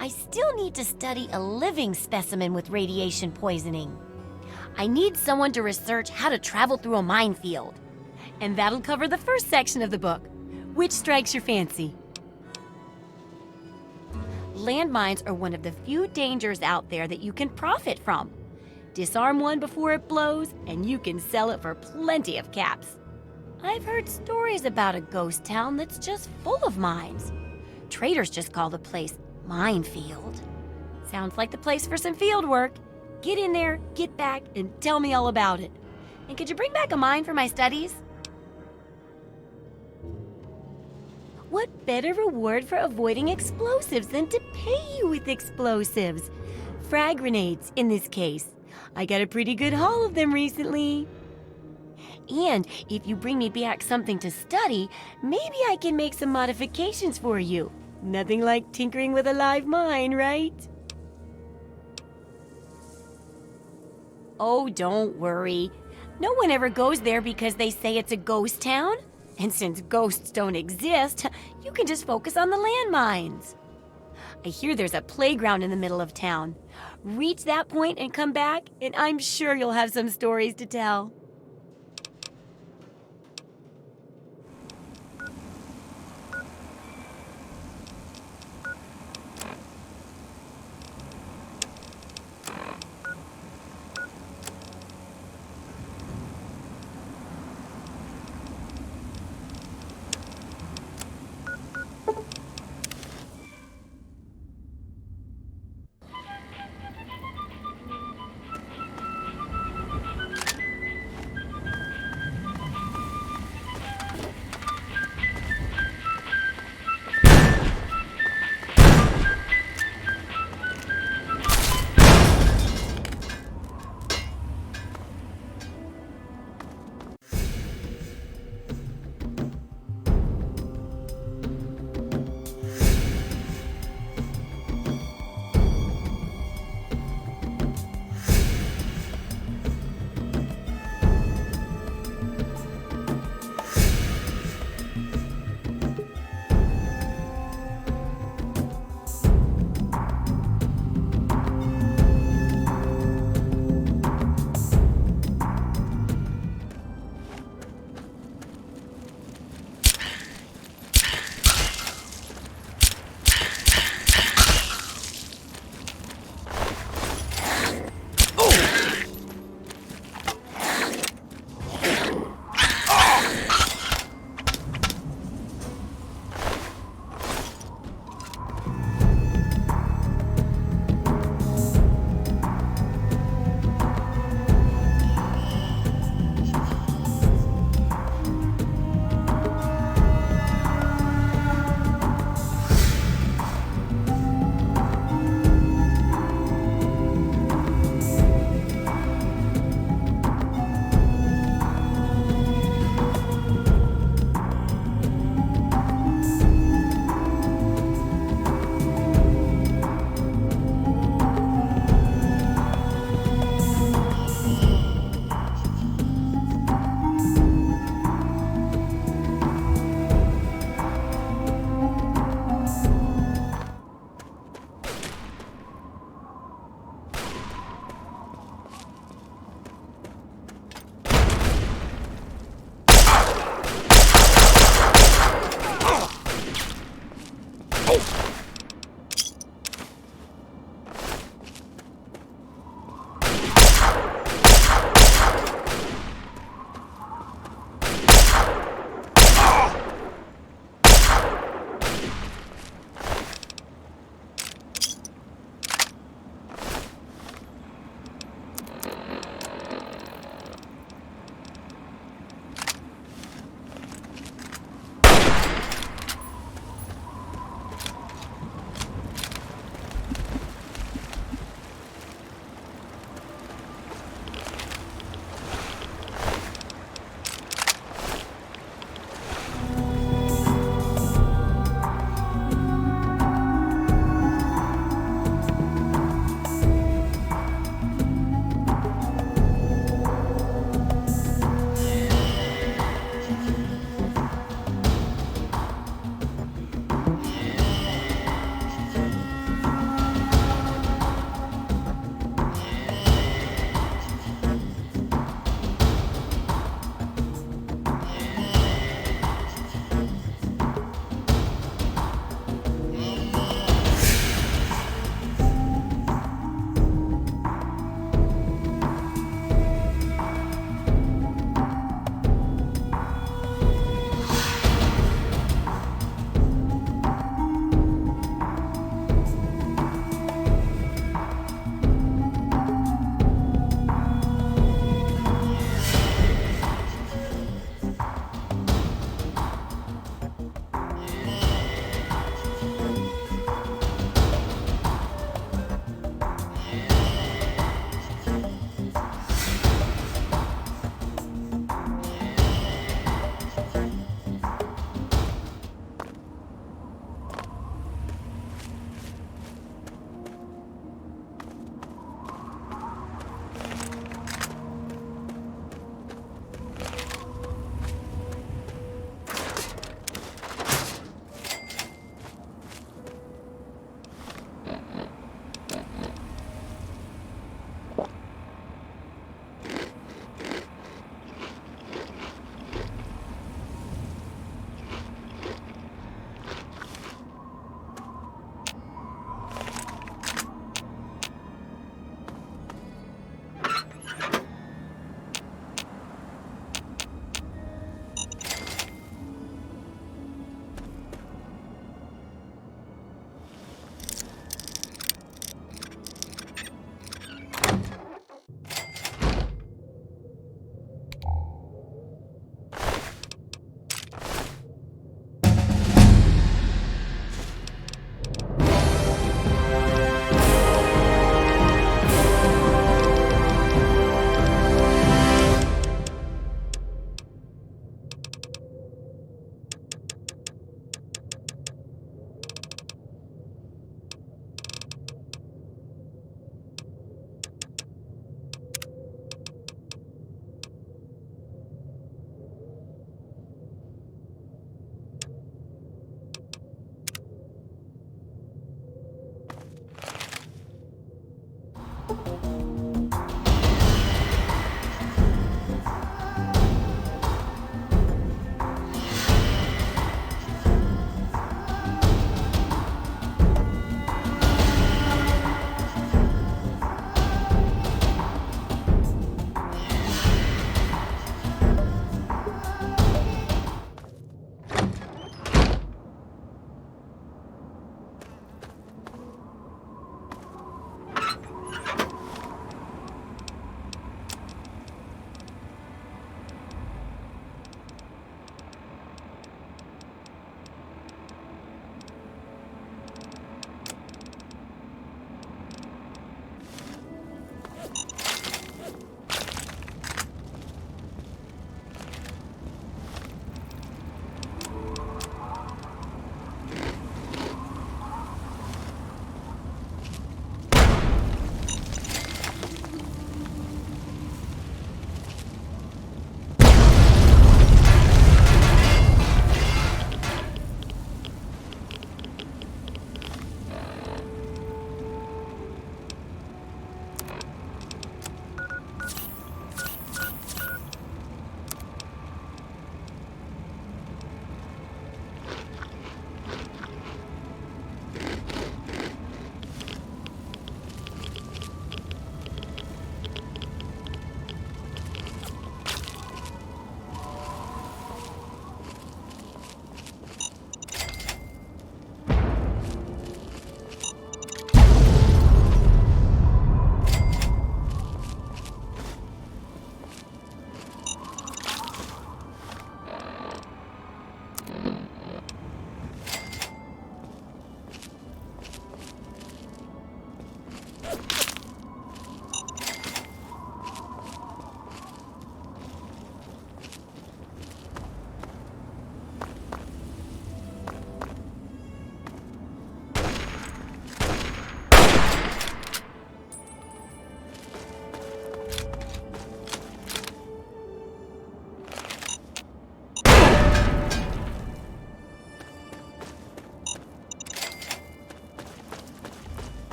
I still need to study a living specimen with radiation poisoning. I need someone to research how to travel through a minefield. And that'll cover the first section of the book. Which strikes your fancy? Landmines are one of the few dangers out there that you can profit from. Disarm one before it blows, and you can sell it for plenty of caps. I've heard stories about a ghost town that's just full of mines. Traders just call the place Minefield. Sounds like the place for some field work. Get in there, get back, and tell me all about it. And could you bring back a mine for my studies? What better reward for avoiding explosives than to pay you with explosives? Frag grenades, in this case. I got a pretty good haul of them recently. And if you bring me back something to study, maybe I can make some modifications for you. Nothing like tinkering with a live mine, right? Oh, don't worry. No one ever goes there because they say it's a ghost town. And since ghosts don't exist, you can just focus on the landmines. I hear there's a playground in the middle of town. Reach that point and come back, and I'm sure you'll have some stories to tell.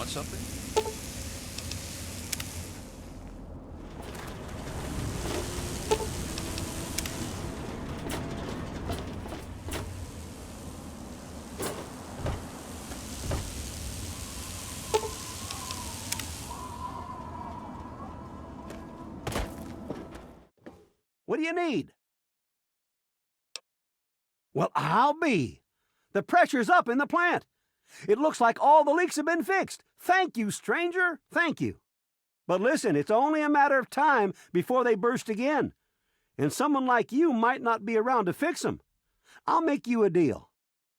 want something? What do you need? Well, I'll be. The pressure's up in the plant. It looks like all the leaks have been fixed. Thank you, stranger. Thank you. But listen, it's only a matter of time before they burst again. And someone like you might not be around to fix them. I'll make you a deal.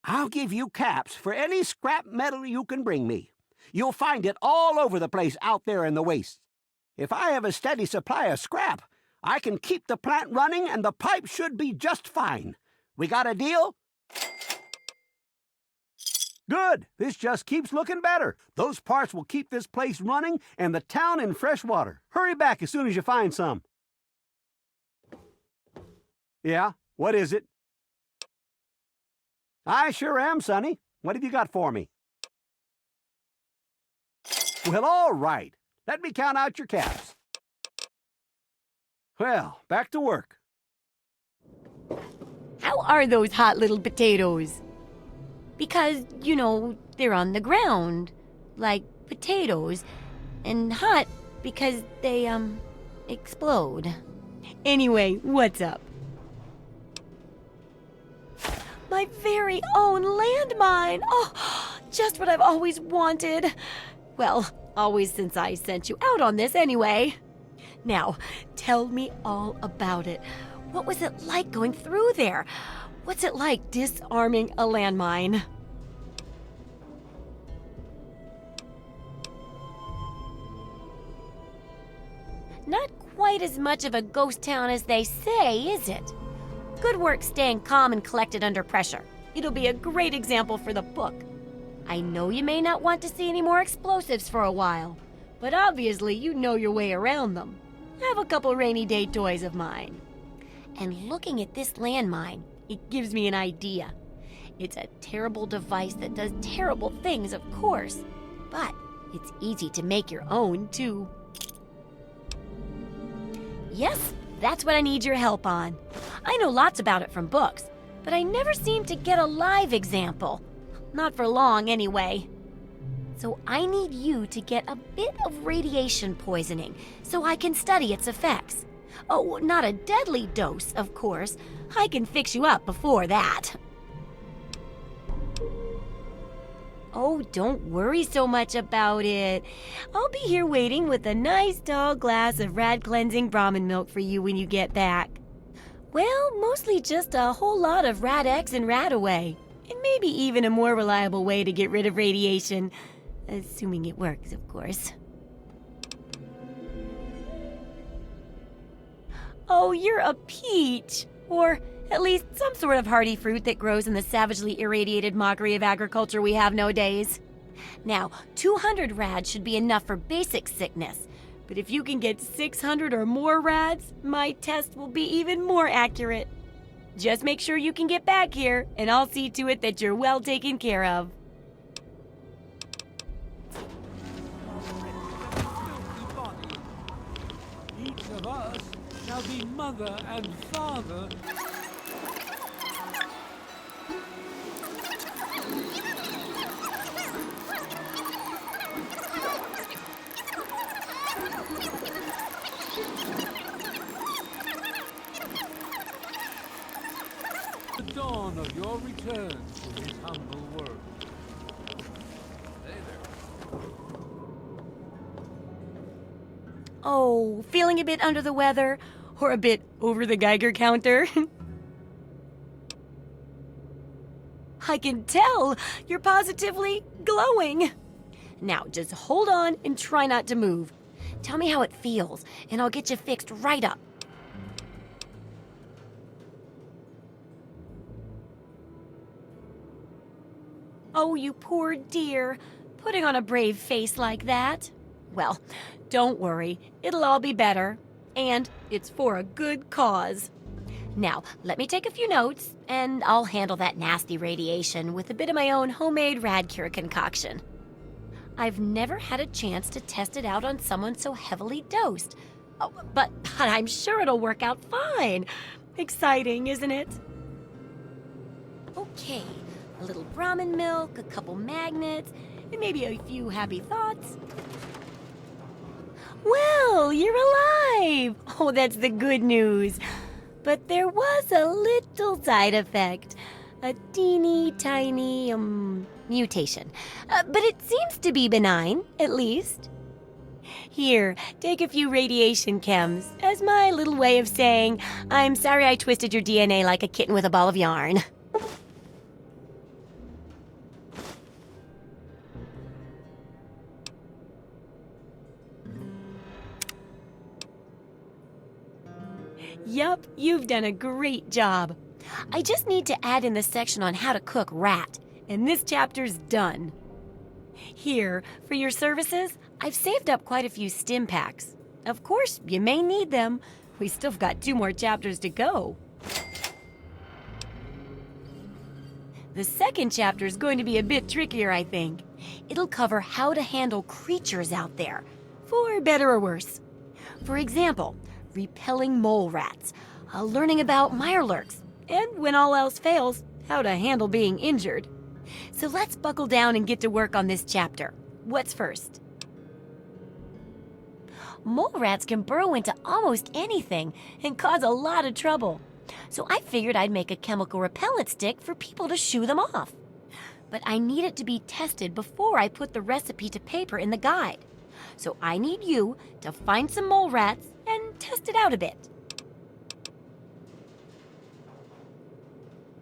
I'll give you caps for any scrap metal you can bring me. You'll find it all over the place out there in the wastes. If I have a steady supply of scrap, I can keep the plant running and the pipe should be just fine. We got a deal? Good. This just keeps looking better. Those parts will keep this place running and the town in fresh water. Hurry back as soon as you find some. Yeah, what is it? I sure am, Sonny. What have you got for me? Well, all right. Let me count out your caps. Well, back to work. How are those hot little potatoes? Because, you know, they're on the ground, like potatoes, and hot because they, explode. Anyway, what's up? My very own landmine! Oh, just what I've always wanted. Well, always since I sent you out on this anyway. Now, tell me all about it. What was it like going through there? What's it like disarming a landmine? Not quite as much of a ghost town as they say, is it? Good work staying calm and collected under pressure. It'll be a great example for the book. I know you may not want to see any more explosives for a while, but obviously you know your way around them. Have a couple rainy day toys of mine. And looking at this landmine, it gives me an idea. It's a terrible device that does terrible things, of course, but it's easy to make your own, too. Yes, that's what I need your help on. I know lots about it from books, but I never seem to get a live example. Not for long, anyway. So I need you to get a bit of radiation poisoning so I can study its effects. Oh, not a deadly dose, of course. I can fix you up before that. Oh, don't worry so much about it. I'll be here waiting with a nice tall glass of rad-cleansing Brahmin milk for you when you get back. Well, mostly just a whole lot of Rad-X and Rad-Away. And maybe even a more reliable way to get rid of radiation. Assuming it works, of course. Oh, you're a peach! Or at least some sort of hardy fruit that grows in the savagely irradiated mockery of agriculture we have nowadays. Now, 200 rads should be enough for basic sickness. But if you can get 600 or more rads, my test will be even more accurate. Just make sure you can get back here, and I'll see to it that you're well taken care of. Each of us shall be mother and father. The dawn of your return to his humble world. Hey there. Oh, feeling a bit under the weather? Or a bit over the Geiger counter? I can tell! You're positively glowing! Now, just hold on and try not to move. Tell me how it feels, and I'll get you fixed right up. Oh, you poor dear. Putting on a brave face like that. Well, don't worry. It'll all be better. And it's for a good cause. Now, let me take a few notes, and I'll handle that nasty radiation with a bit of my own homemade Radcure concoction. I've never had a chance to test it out on someone so heavily dosed. Oh, but I'm sure it'll work out fine. Exciting, isn't it? Okay, a little Brahmin milk, a couple magnets, and maybe a few happy thoughts. Well, you're alive! Oh, that's the good news. But there was a little side effect. A teeny tiny, mutation. But it seems to be benign, at least. Here, take a few radiation chems as my little way of saying, I'm sorry I twisted your DNA like a kitten with a ball of yarn. Yup, you've done a great job. I just need to add in the section on how to cook rat, and this chapter's done. Here, for your services, I've saved up quite a few stim packs. Of course, you may need them. We still got 2 more chapters to go. The second chapter is going to be a bit trickier, I think. It'll cover how to handle creatures out there, for better or worse. For example, repelling mole rats, learning about mirelurks, and when all else fails, how to handle being injured. So let's buckle down and get to work on this chapter. What's first? Mole rats can burrow into almost anything and cause a lot of trouble. So I figured I'd make a chemical repellent stick for people to shoo them off. But I need it to be tested before I put the recipe to paper in the guide. So I need you to find some mole rats and test it out a bit.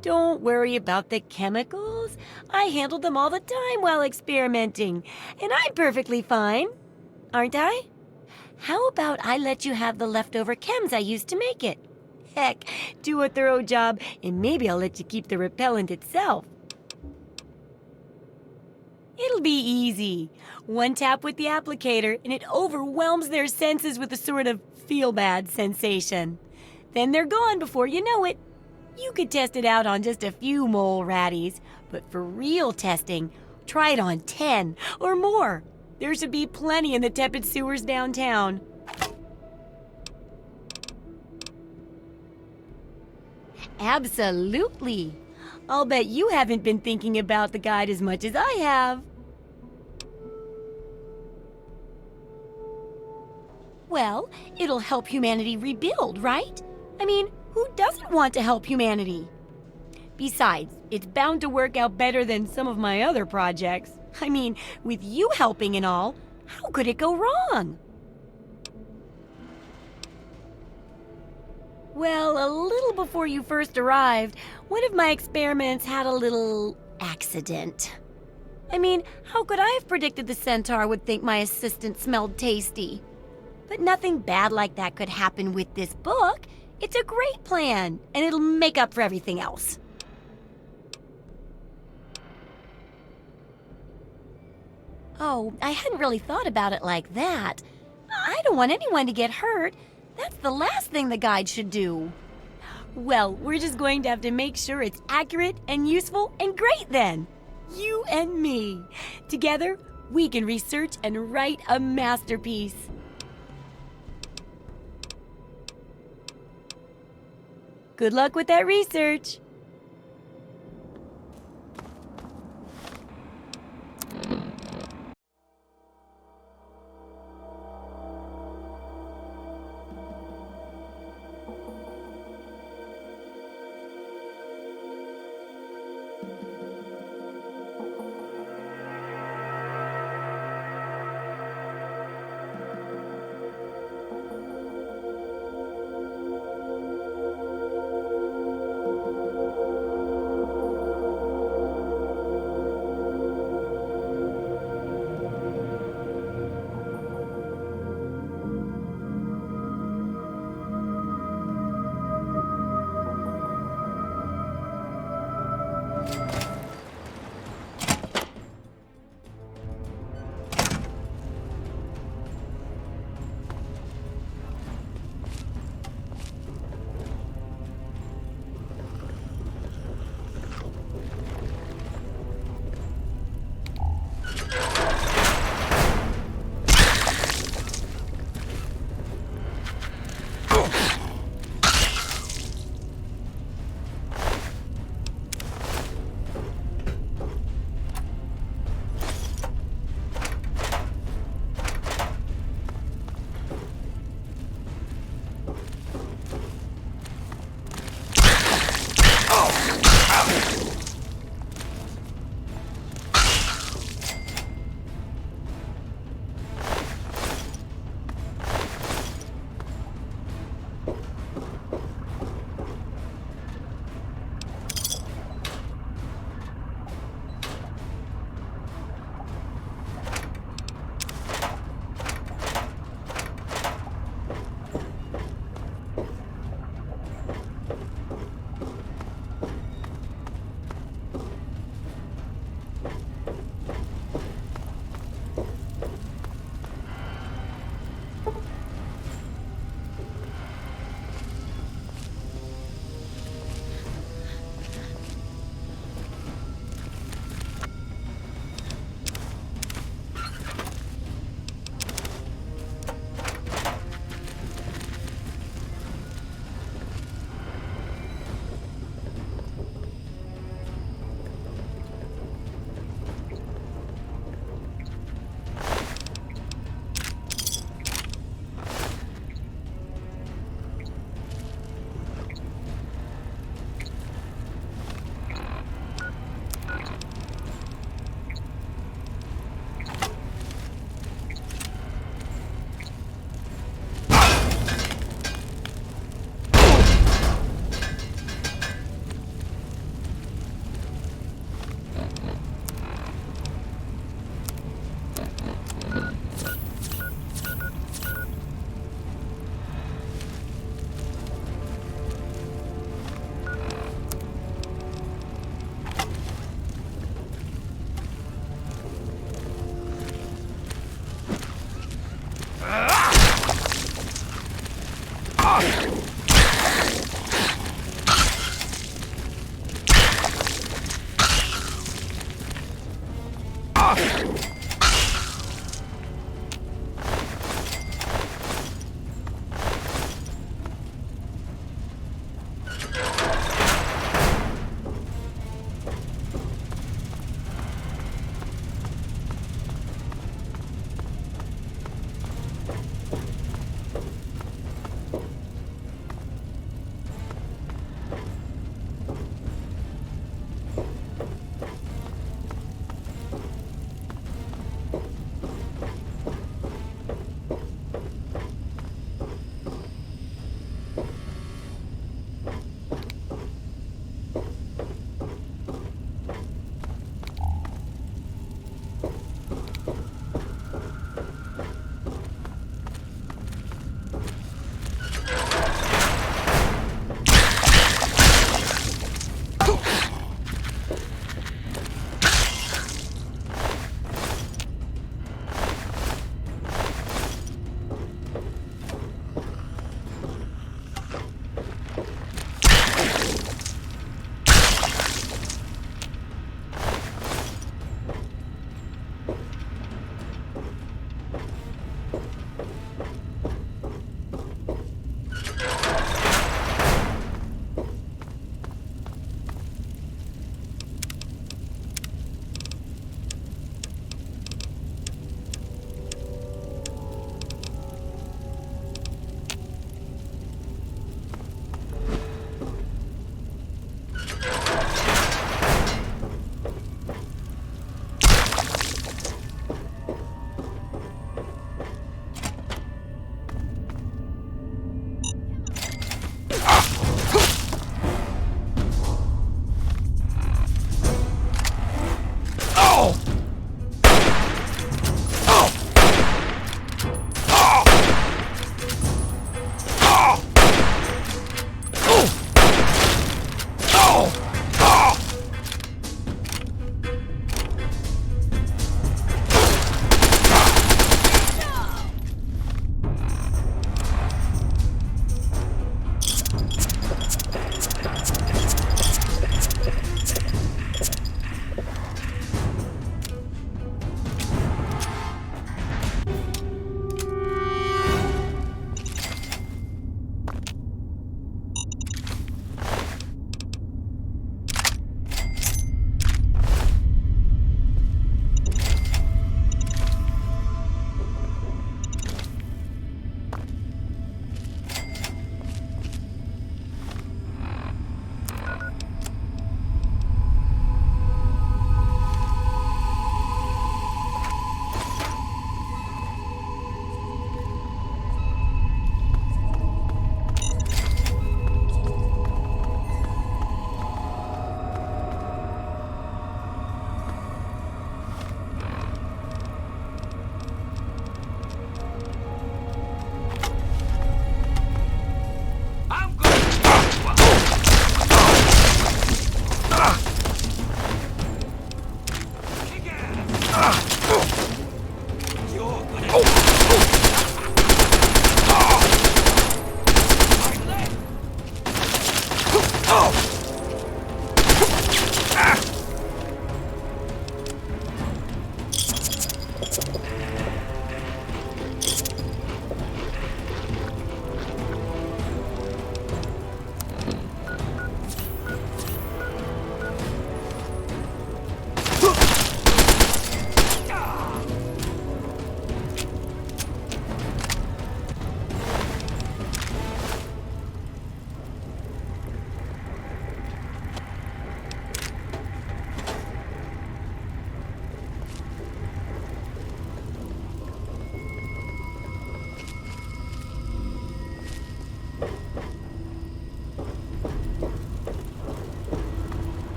Don't worry about the chemicals. I handle them all the time while experimenting, and I'm perfectly fine, aren't I? How about I let you have the leftover chems I used to make it? Heck, do a thorough job, and maybe I'll let you keep the repellent itself. It'll be easy. One tap with the applicator, and it overwhelms their senses with a sort of feel-bad sensation. Then they're gone before you know it. You could test it out on just a few mole ratties, but for real testing, try it on 10 or more. There should be plenty in the tepid sewers downtown. Absolutely. I'll bet you haven't been thinking about the guide as much as I have. Well, it'll help humanity rebuild, right? I mean, who doesn't want to help humanity? Besides, it's bound to work out better than some of my other projects. I mean, with you helping and all, how could it go wrong? Well, a little before you first arrived, one of my experiments had a little accident. I mean, how could I have predicted the centaur would think my assistant smelled tasty? But nothing bad like that could happen with this book. It's a great plan, and it'll make up for everything else. Oh, I hadn't really thought about it like that. I don't want anyone to get hurt. That's the last thing the guide should do. Well, we're just going to have to make sure it's accurate and useful and great then. You and me. Together, we can research and write a masterpiece. Good luck with that research.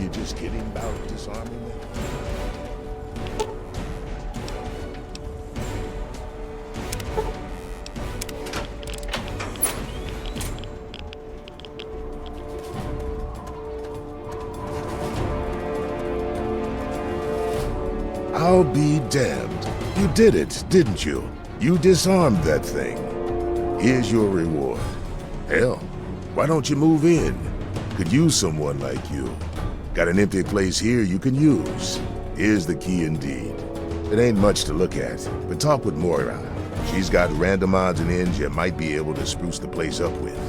you just kidding about disarming them? I'll be damned. You did it, didn't you? You disarmed that thing. Here's your reward. Hell, why don't you move in? Could use someone like you. Got an empty place here you can use. Here's the key indeed. It ain't much to look at, but talk with Moira. She's got random odds and ends you might be able to spruce the place up with.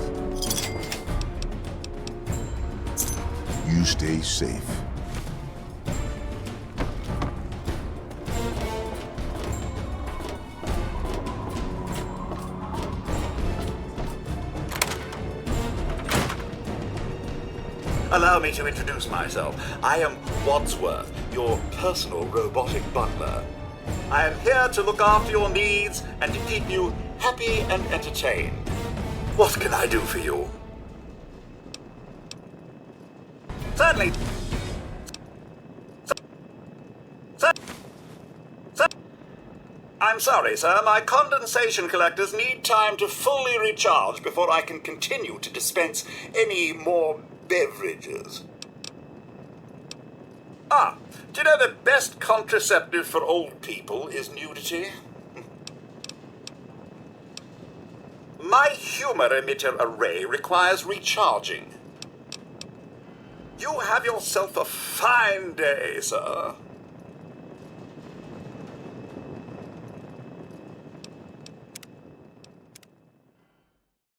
You stay safe. Allow me to introduce myself. I am Wadsworth, your personal robotic butler. I am here to look after your needs and to keep you happy and entertained. What can I do for you? Certainly. I'm sorry, sir. My condensation collectors need time to fully recharge before I can continue to dispense any more beverages. Do you know the best contraceptive for old people is nudity? My humor emitter array requires recharging. You have yourself a fine day, sir.